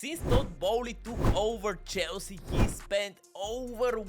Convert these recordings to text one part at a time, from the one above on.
Since Todd Bowley took over Chelsea, he spent over 1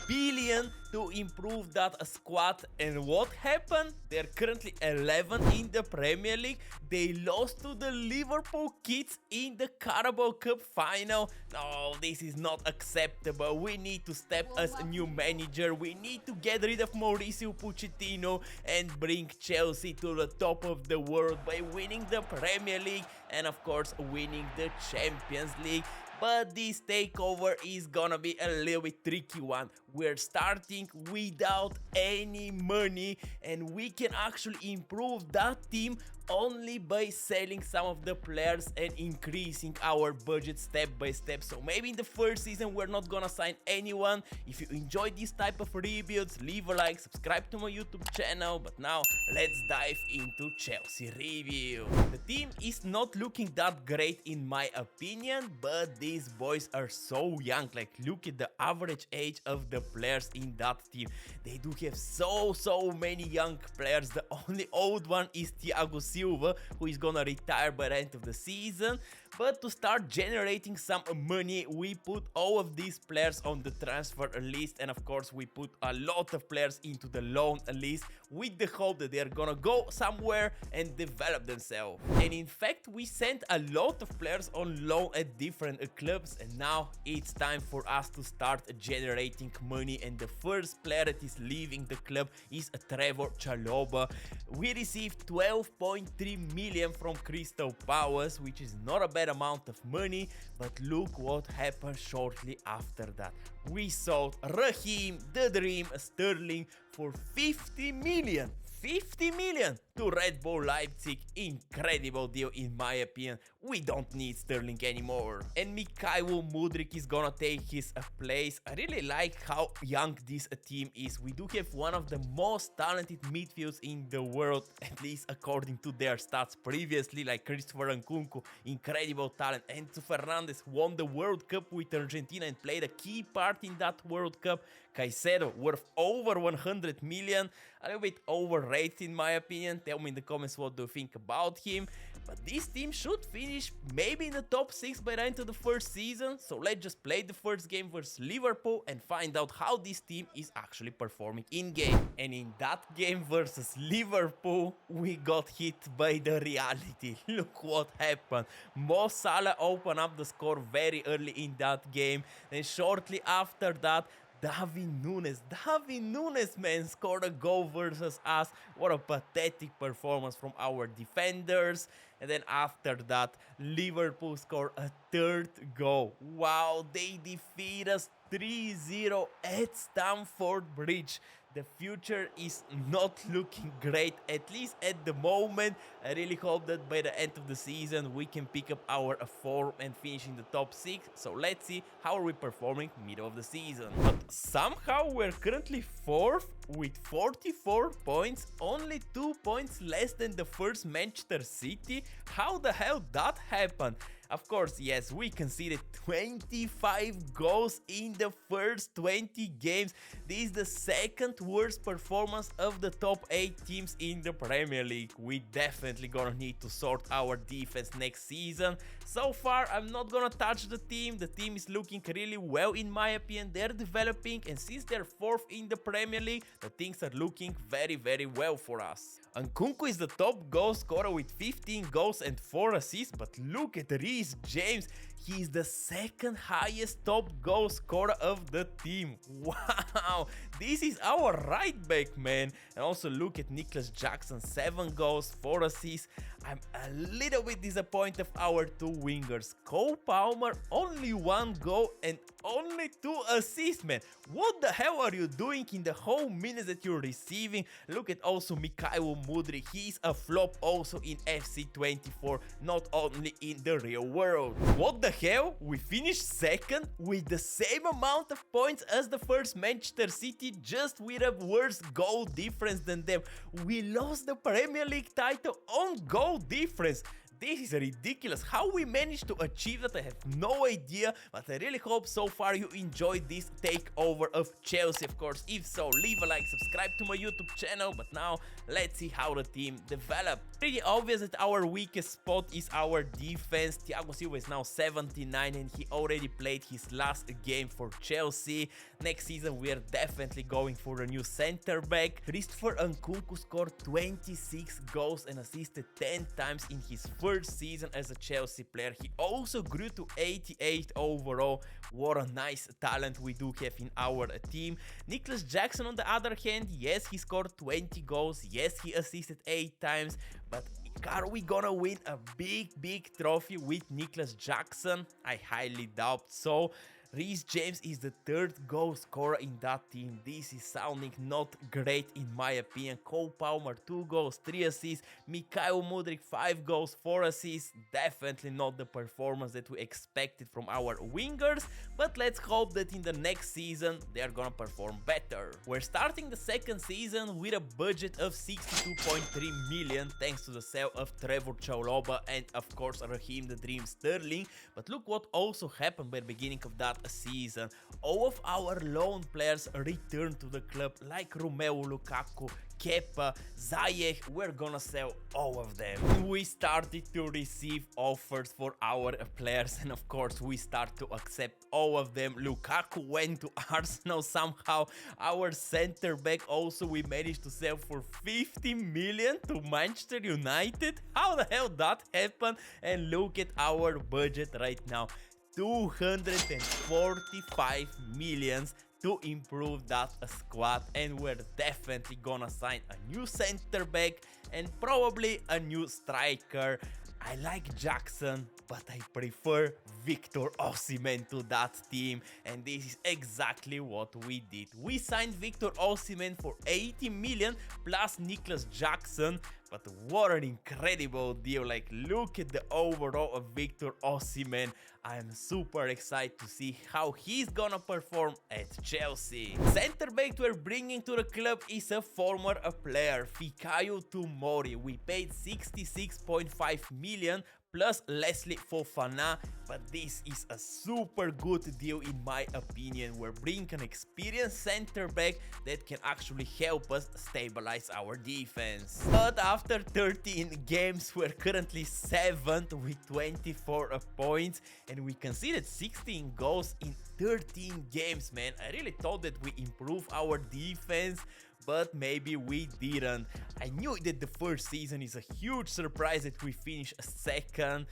billion to improve that squad. And what happened? They're currently 11th in the Premier League. They lost to the Liverpool Kids in the Carabao Cup final. No, this is not acceptable. We need to step as a new manager. We need to get rid of Mauricio Pochettino and bring Chelsea to the top of the world by winning the Premier League and of course winning the Champions League. But this takeover is gonna be a little bit tricky one. We're starting without any money and we can actually improve that team only by selling some of the players and increasing our budget step by step. So maybe in the first season we're not gonna sign anyone. If you enjoyed this type of rebuilds, leave a like, subscribe to my YouTube channel. But now let's dive into Chelsea review. The team is not looking that great in my opinion, but these boys are so young. Like, look at the average age of the players in that team. They do have so many young players. The only old one is Thiago Silva, who is gonna retire by the end of the season. But to start generating some money, we put all of these players on the transfer list, and of course we put a lot of players into the loan list with the hope that they're gonna go somewhere and develop themselves. And in fact, we sent a lot of players on loan at different clubs, and now it's time for us to start generating money. And the first player that is leaving the club is Trevor Chalobah. We received 12.3 million from Crystal Palace, which is not a bad amount of money, but look what happened shortly after that. We sold Raheem, the Dream, Sterling for 50 million. 50 million to Red Bull Leipzig. Incredible deal in my opinion. We don't need Sterling anymore. And Mikhail Mudryk is gonna take his place. I really like how young this team is. We do have one of the most talented midfields in the world, at least according to their stats previously, like Christopher Nkunku, incredible talent. Enzo Fernandez won the World Cup with Argentina and played a key part in that World Cup. Caicedo, worth over 100 million, a little bit overrated in my opinion. Tell me in the comments what do you think about him. But this team should finish maybe in the top 6 by the end of the first season. So let's just play the first game versus Liverpool and find out how this team is actually performing in game. And in that game versus Liverpool, we got hit by the reality. Look what happened. Mo Salah opened up the score very early in that game. Then shortly after that, David Nunes, man, scored a goal versus us. What a pathetic performance from our defenders. And then after that, Liverpool scored a third goal. Wow, they defeat us 3-0 at Stamford Bridge. The future is not looking great, at least at the moment. I really hope that by the end of the season we can pick up our form and finish in the top 6. So let's see how are we performing middle of the season. But somehow we're currently 4th with 44 points, only 2 points less than the first Manchester City. How the hell that happened? Of course, yes, we conceded 25 goals in the first 20 games. This is the second worst performance of the top 8 teams in the Premier League. We definitely gonna need to sort our defense next season. So far, I'm not gonna touch the team. The team is looking really well in my opinion. They're developing, and since they're 4th in the Premier League, the things are looking very well for us. Nkunku is the top goal scorer with 15 goals and 4 assists, but look at Reece James. He is the second highest top goal scorer of the team. Wow, this is our right back, man. And also look at Nicholas Jackson, 7 goals, 4 assists. I'm a little bit disappointed of our 2 wingers. Cole Palmer, only 1 goal and only 2 assists, man. What the hell are you doing in the whole minutes that you're receiving? Look at also Mikhail Mudryk. He's a flop also in FC24, not only in the real world. What the hell? We finished 2nd with the same amount of points as the first Manchester City, just with a worse goal difference than them. We lost the Premier League title on goal difference. This is ridiculous. How we managed to achieve that, I have no idea, but I really hope so far you enjoyed this takeover of Chelsea. Of course, if so, leave a like, subscribe to my YouTube channel, but now let's see how the team developed. Pretty obvious that our weakest spot is our defense. Thiago Silva is now 79 and he already played his last game for Chelsea. Next season we are definitely going for a new center back. Christopher Nkunku scored 26 goals and assisted 10 times in his first season as a Chelsea player. He also grew to 88 overall. What a nice talent we do have in our team. Nicholas Jackson on the other hand, yes, he scored 20 goals, yes, he assisted 8 times, but are we gonna win a big trophy with Nicholas Jackson? I highly doubt so. Reece James is the third goal scorer in that team. This is sounding not great in my opinion. Cole Palmer 2 goals, 3 assists. Mikhail Mudryk 5 goals, 4 assists. Definitely not the performance that we expected from our wingers, but let's hope that in the next season they are gonna perform better. We're starting the second season with a budget of 62.3 million thanks to the sale of Trevor Chalobah and of course Raheem the Dream Sterling. But look what also happened by the beginning of that season. All of our loan players returned to the club, like Romelu Lukaku, Kepa, Ziyech. We're gonna sell all of them. We started to receive offers for our players and of course we start to accept all of them. Lukaku went to Arsenal somehow. Our center back also we managed to sell for 50 million to Manchester United. How the hell that happened? And look at our budget right now. 245 millions to improve that squad, and we're definitely gonna sign a new center back and probably a new striker. I like Jackson, but I prefer Viktor Osimhen to that team, and this is exactly what we did. We signed Viktor Osimhen for 80 million plus Nicholas Jackson, but what an incredible deal. Like, look at the overall of Viktor Osimhen. I am super excited to see how he's gonna perform at Chelsea. Center back we're bringing to the club is a former player, Fikayo Tomori. We paid 66.5 million plus Leslie Fofana, but this is a super good deal in my opinion. We're bringing an experienced center back that can actually help us stabilize our defense. But after 13 games, we're currently 7th with 24 points, and we conceded 16 goals in 13 games, man. I really thought that we improved our defense, but maybe we didn't. I knew that the first season is a huge surprise that we finish second,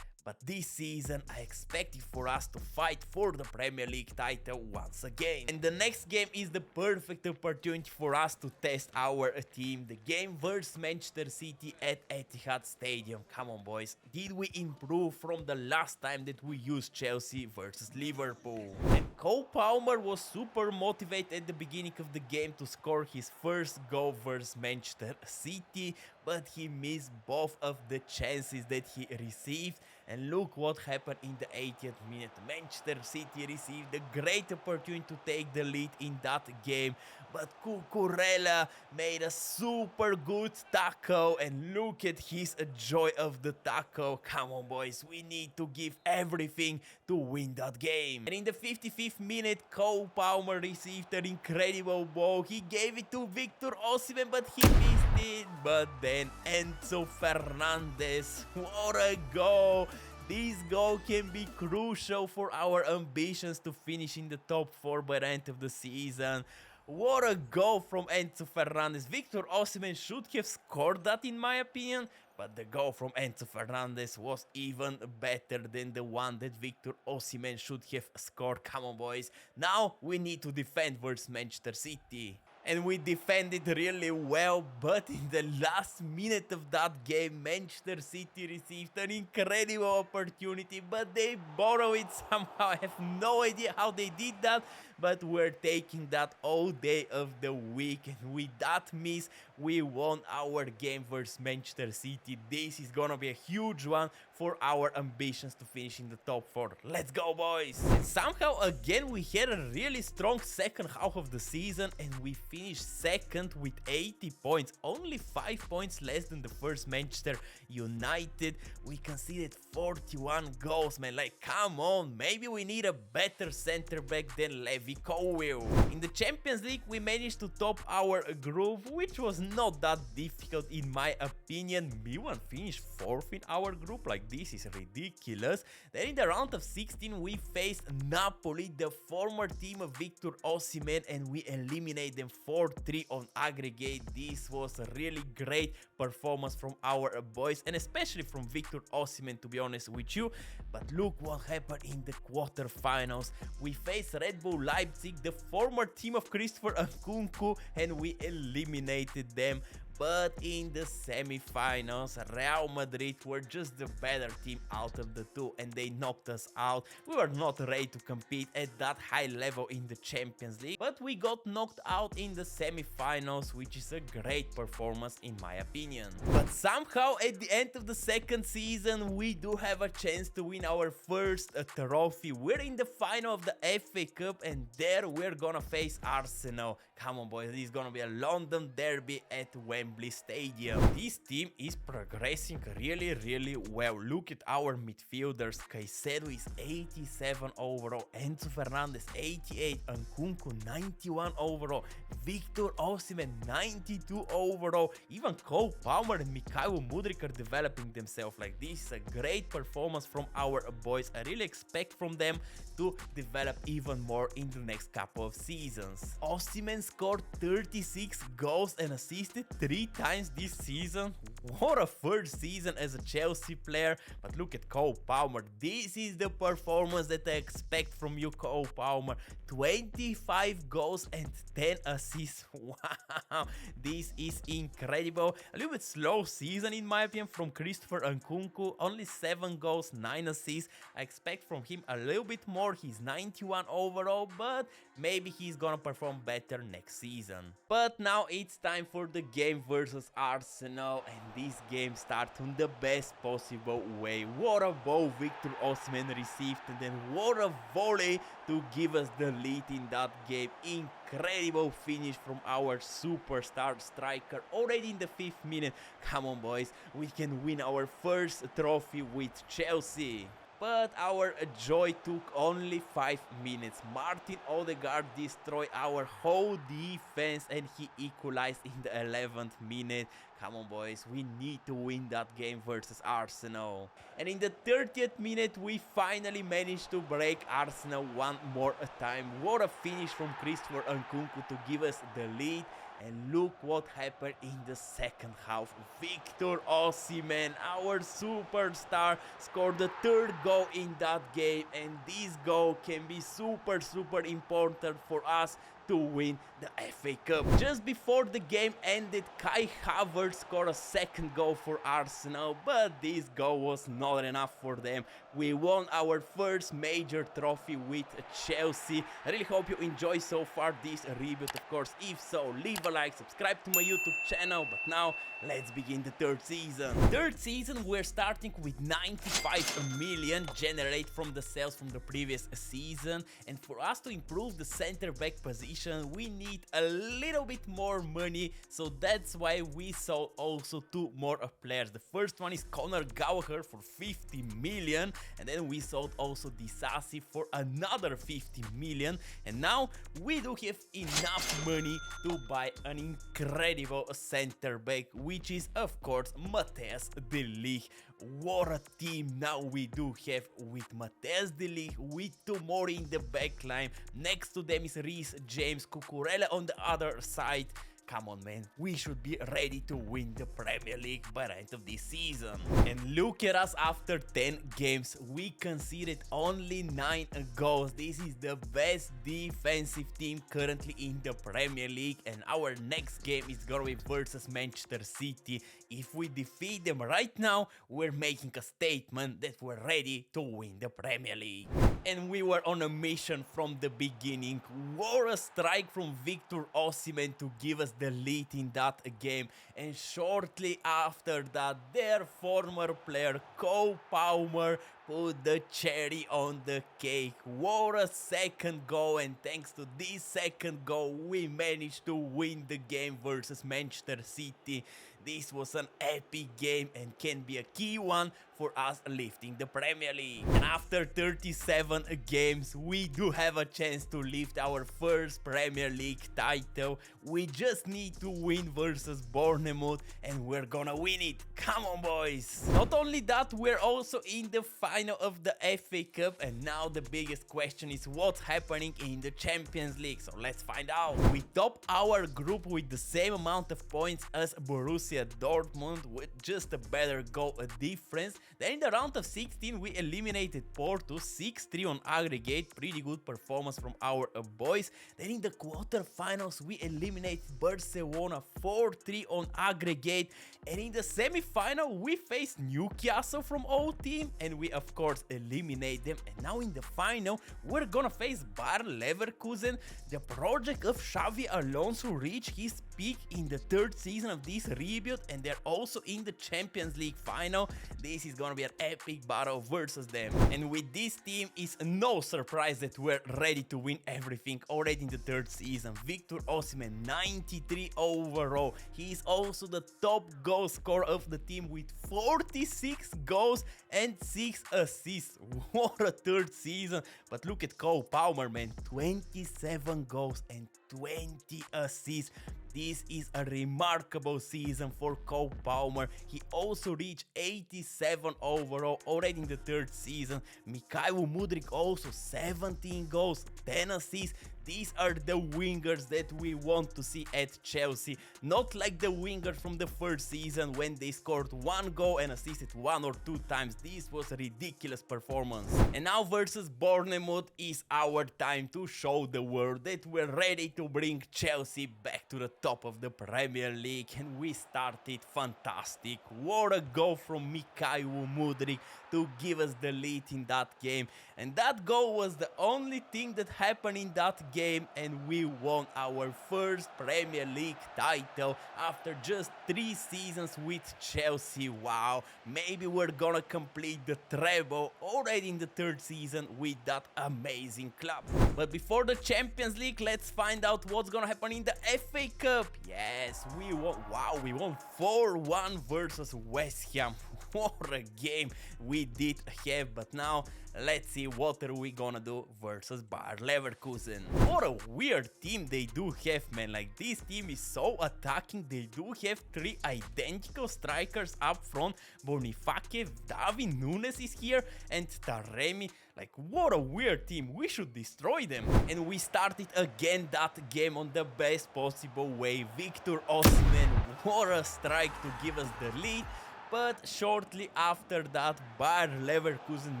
but this season I expected for us to fight for the Premier League title once again. And the next game is the perfect opportunity for us to test our team. The game versus Manchester City at Etihad Stadium. Come on boys, did we improve from the last time that we used Chelsea versus Liverpool? And Cole Palmer was super motivated at the beginning of the game to score his first goal versus Manchester City, but he missed both of the chances that he received. And look what happened in the 80th minute. Manchester City received a great opportunity to take the lead in that game, but Cucurella made a super good tackle, and look at his joy of the tackle. Come on boys, we need to give everything to win that game. And in the 55th minute, Cole Palmer received an incredible ball. He gave it to Viktor Osimhen, but he missed it. But then Enzo Fernandez, what a goal! This goal can be crucial for our ambitions to finish in the top 4 by the end of the season. What a goal from Enzo Fernandez. Viktor Osimhen should have scored that in my opinion, but the goal from Enzo Fernandez was even better than the one that Viktor Osimhen should have scored. Come on boys, now we need to defend versus Manchester City. And we defended really well, but in the last minute of that game, Manchester City received an incredible opportunity, but they borrowed it somehow. I have no idea how they did that, but we're taking that all day of the week, and with that miss, we won our game versus Manchester City. This is gonna be a huge one for our ambitions to finish in the top 4. Let's go, boys! And somehow again we had a really strong second half of the season and we finished second with 80 points, only 5 points less than the first Manchester United. We conceded 41 goals, man. Like, come on, maybe we need a better center back than Levi Colwill. In the Champions League we managed to top our group, which was not that difficult in my opinion. Milan finished 4th in our group, like this is ridiculous. Then in the round of 16 we faced Napoli, the former team of Viktor Osimhen, and we eliminated them 4-3 on aggregate. This was a really great performance from our boys, and especially from Viktor Osimhen, to be honest with you. But look what happened in the quarterfinals. We faced Red Bull Leipzig, the former team of Christopher Nkunku, and we eliminated them. But in the semi-finals, Real Madrid were just the better team out of the two and they knocked us out. We were not ready to compete at that high level in the Champions League, but we got knocked out in the semi-finals, which is a great performance in my opinion. But somehow at the end of the second season, we do have a chance to win our first trophy. We're in the final of the FA Cup and there we're gonna face Arsenal. Come on, boys, this is gonna be a London derby at Wembley Stadium. This team is progressing really well. Look at our midfielders. Caicedo is 87 overall, Enzo Fernandez 88, Nkunku 91 overall, Viktor Osimhen 92 overall. Even Cole Palmer and Mikhailo Mudryk are developing themselves. Like, this is a great performance from our boys. I really expect from them to develop even more in the next couple of seasons. Osimhen scored 36 goals and assisted 3 times this season. What a first season as a Chelsea player. But look at Cole Palmer. This is the performance that I expect from you, Cole Palmer. 25 goals and 10 assists. Wow, this is incredible. A little bit slow season in my opinion from Christopher Nkunku. Only 7 goals, 9 assists. I expect from him a little bit more. He's 91 overall, but maybe he's gonna perform better next season. But now it's time for the game versus Arsenal, and this game starts in the best possible way. What a ball Viktor Osimhen received, and then what a volley to give us the lead in that game. Incredible finish from our superstar striker already in the 5th minute. Come on, boys, we can win our first trophy with Chelsea. But our joy took only 5 minutes. Martin Odegaard destroyed our whole defense and he equalized in the 11th minute. Come on, boys, we need to win that game versus Arsenal. And in the 30th minute, we finally managed to break Arsenal one more time. What a finish from Christopher Nkunku to give us the lead. And look what happened in the second half. Viktor Osimhen, our superstar, scored the 3rd goal in that game, and this goal can be super important for us to win the FA Cup. Just before the game ended, Kai Havertz scored a 2nd goal for Arsenal, but this goal was not enough for them. We won our first major trophy with Chelsea. I really hope you enjoy so far this review. Of course, if so, leave a like, subscribe to my YouTube channel. But now, let's begin the 3rd season. 3rd season, we're starting with 95 million generated from the sales from the previous season. And for us to improve the center back position, we need a little bit more money, so that's why we sold also 2 more players. The first one is Conor Gallagher for 50 million, and then we sold also Disasi for another 50 million, and now we do have enough money to buy an incredible center back, which is of course Matthijs de Ligt. What a team now we do have with Matthijs de Ligt, with 2 more in the backline. Next to them is Reece James, Cucurella on the other side. Come on, man, we should be ready to win the Premier League by the end of this season. And look at us after 10 games. We conceded only 9 goals. This is the best defensive team currently in the Premier League. And our next game is gonna be versus Manchester City. If we defeat them right now, we're making a statement that we're ready to win the Premier League. And we were on a mission from the beginning. What a strike from Viktor Osimhen to give us the lead in that game. And shortly after that, their former player Cole Palmer put the cherry on the cake. What a second goal, and thanks to this second goal we managed to win the game versus Manchester City. This was an epic game and can be a key one for us lifting the Premier League. And after 37 games, we do have a chance to lift our first Premier League title. We just need to win versus Bournemouth, and we're gonna win it. Come on, boys! Not only that, we're also in the final of the FA Cup, and now the biggest question is what's happening in the Champions League. So let's find out. We top our group with the same amount of points as Borussia Dortmund, with just a better goal difference. Then in the round of 16 we eliminated Porto 6-3 on aggregate, pretty good performance from our boys. Then in the quarterfinals we eliminated Barcelona 4-3 on aggregate, and in the semi-final we faced Newcastle from our team and we of course eliminate them. And now in the final we're gonna face Bayer Leverkusen. The project of Xavi Alonso reached his peak in the third season of this rebuild, and they're also in the Champions League final. This is gonna be an epic battle versus them. And with this team, it's no surprise that we're ready to win everything already in the third season. Viktor Osimhen, 93 overall. He is also the top goal scorer of the team with 46 goals and 6 assists. What a third season. But look at Cole Palmer, man, 27 goals and 20 assists. This is a remarkable season for Cole Palmer. He also reached 87 overall already in the third season. Mikhailo Mudryk also 17 goals, 10 assists. These are the wingers that we want to see at Chelsea. Not like the wingers from the first season when they scored 1 goal and assisted 1 or 2 times. This was a ridiculous performance. And now versus Bournemouth is our time to show the world that we're ready to bring Chelsea back to the top of the Premier League. And we started fantastic. What a goal from Mikhailo Mudryk to give us the lead in that game. And that goal was the only thing that happened in that game, and we won our first Premier League title after just 3 seasons with Chelsea. Wow, maybe we're gonna complete the treble already in the third season with that amazing club. But before the Champions League, let's find out what's gonna happen in the FA Cup. Yes, we won. Wow, we won 4-1 versus West Ham. What a game we did have. But now let's see what are we gonna do versus Bayer Leverkusen. What a weird team they do have, man. Like, this team is so attacking. They do have 3 identical strikers up front. Boniface, David Nunes is here, and Taremi. Like, what a weird team. We should destroy them. And we started again that game on the best possible way. Viktor Osimhen, what a strike to give us the lead. But shortly after that, Bayer Leverkusen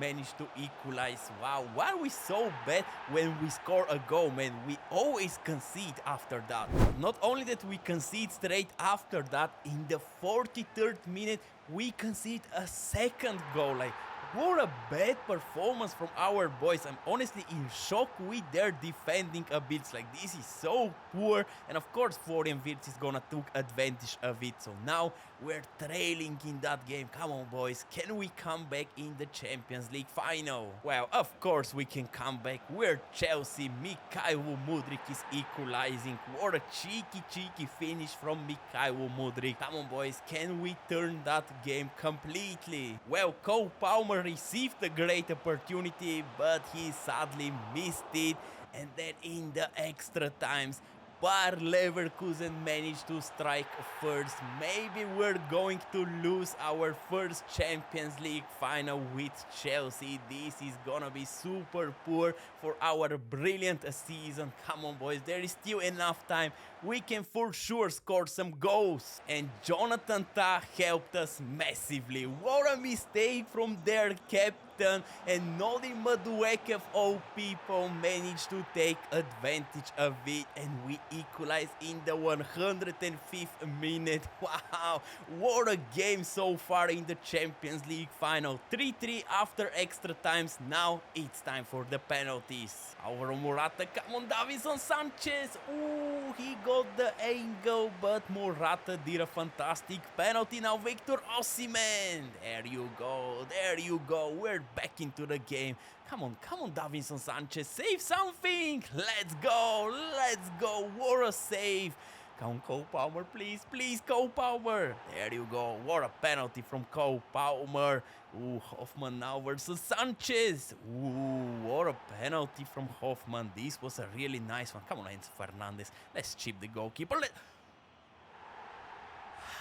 managed to equalize. Wow, why are we so bad when we score a goal, man? We always concede after that. But not only that, we concede straight after that, in the 43rd minute, we concede a second goal. Like, what a bad performance from our boys. I'm honestly in shock with their defending abilities. Like, this is so poor. And of course, Florian Wirtz is gonna take advantage of it. So now we're trailing in that game. Come on, boys. Can we come back in the Champions League final? Well, of course we can come back. We're Chelsea. Mikhailo Mudryk is equalizing. What a cheeky finish from Mikhailo Mudryk. Come on, boys. Can we turn that game completely? Well, Cole Palmer received a great opportunity, but he sadly missed it. And then in the extra times, Bayer Leverkusen managed to strike first. Maybe we're going to lose our first Champions League final with Chelsea. This is gonna be super poor for our brilliant season. Come on, boys, there is still enough time. We can for sure score some goals. And Jonathan Tah helped us massively. What a mistake from their captain. captain, and Nodi Madueke of all people managed to take advantage of it, and we equalized in the 105th minute. Wow, what a game so far in the Champions League final. 3-3 after extra times. Now it's time for the penalties. Alvaro Morata, come on, Davinson Sanchez. Ooh, he got the angle, but Morata did a fantastic penalty. Now Viktor Osimhen. There you go, there you go. We're back into the game. Come on, Davinson Sanchez, save something. Let's go, let's go. What a save. Come on, Cole Palmer, please, Cole Palmer. There you go. What a penalty from Cole Palmer. Ooh, Hoffman now versus Sanchez. Ooh, what a penalty from Hoffman. This was a really nice one. Come on, Enzo Fernandez. Let's chip the goalkeeper.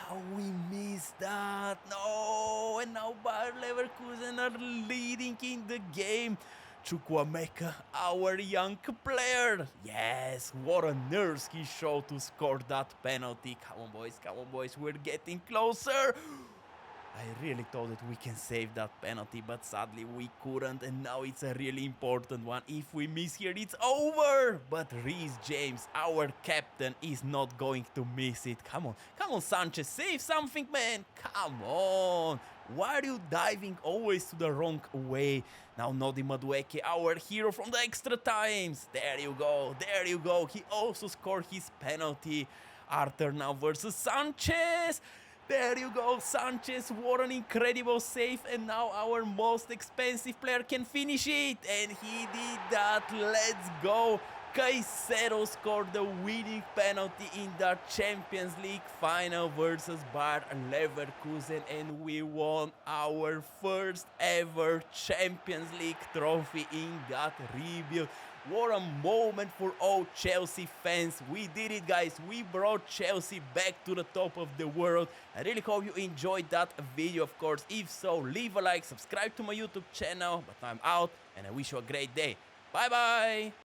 How we missed that. No, and now Bayer Leverkusen are leading in the game. Chukwuemeka, our young player. Yes, what a nerves he showed to score that penalty. Come on, boys, we're getting closer. I really thought that we can save that penalty, but sadly we couldn't, and now it's a really important one. If we miss here, it's over. But Reece James, our captain, is not going to miss it. Come on, Sanchez, save something, man. Come on. Why are you diving always to the wrong way? Now Nodi Madueke, our hero from the extra times. There you go. He also scored his penalty. Arthur now versus Sanchez. There you go, Sanchez, what an incredible save, and now our most expensive player can finish it, and he did that. Let's go. Caicedo scored the winning penalty in the Champions League final versus Bayer Leverkusen, and we won our first ever Champions League trophy in that rebuild. What a moment for all Chelsea fans. We did it, guys. We brought Chelsea back to the top of the world. I really hope you enjoyed that video, of course. If so, leave a like, subscribe to my YouTube channel. But I'm out, and I wish you a great day. Bye-bye.